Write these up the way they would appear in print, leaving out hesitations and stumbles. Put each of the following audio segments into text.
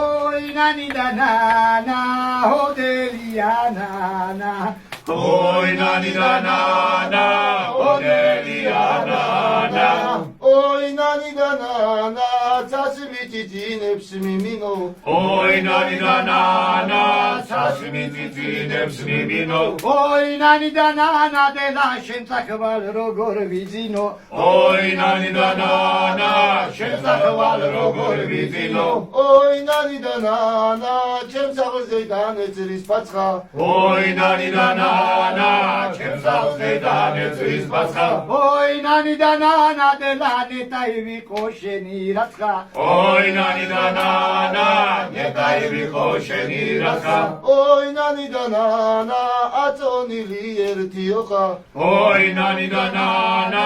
Oi nani da nana, hodelia nana. Oi nani da nana, hodelia nana. Oi nani da nana, წასვით ძინებს მიმინო. Oi nani da nana, წასვით ძინებს მიმინო. Oi nani da nana, დედა შენ წახვალ როგორ ვიძინო. Oi nani da nana, შენ წახვალ როგორ ვიძინო. Oi nani da nana, ჩემს აღზე განეწრის პაცხა. Oi nani da nana, ჩემს აღზე განეწრის პაცხა. Oi nani da nana, დედა ნეტაი ვიყო შენი რაცხა. Oi nani da nana, ნეტაი ვიყო შენი რაცხა. Oi nani da nana, აწონილი ერთიოხა. Oi nani da nana,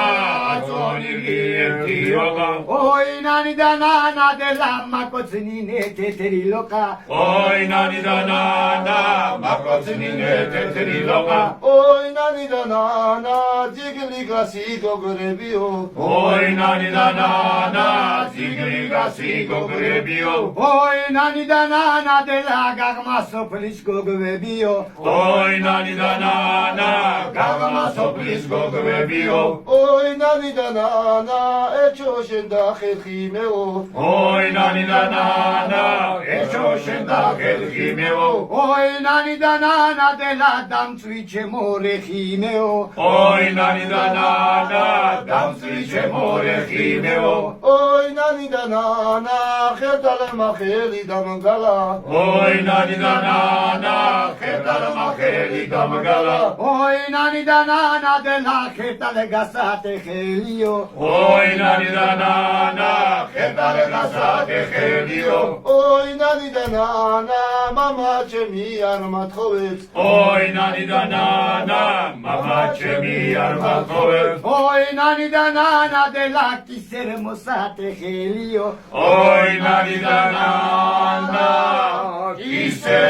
აწონილი ერთიოხა. Oi nani da nana, დედა მაკოცნინე თეთრი ლოკა. Oi nani da nana, მაკოცნინე თეთრი ლოკა. Oi nani da nana, ძიგლი გასიგოგრებიო. Oi nani da nana, ძიგლი გასიგოგრებიო. Oi nani da nana, დედა გაღმასოფლის გოგვებიო. Oi nani da nana, გაღმასოფლის გოგვებიო. Oi nani da nana, ეჩო შენ და ხერხი მეო. Oi nani da nana, ეჩო შენ და ხერხი მეო. Oi nani da nana, დედა დამწვი ჩემო რეხინეო. Oi nani da nana, დამწვი ჩემო რეხინეო. Oi nani da nana, ხერდალმა ხელი დამგალა. Oi nani da nana, ხერდალმა ხელი დამგალა. Oi nani da nana, დედა ხერტალე გასატეხელიო. Oi nani da nana, ხერდალე გასატეხელიო. Oi nani da nana, mama ჩემი არ მათხოვებს. Oi nani da nana, mama ჩემი არ მათხოვებს. Oi nani da nana, დედა კისერ მოსატეხელიო. Oi nani da nana, ისე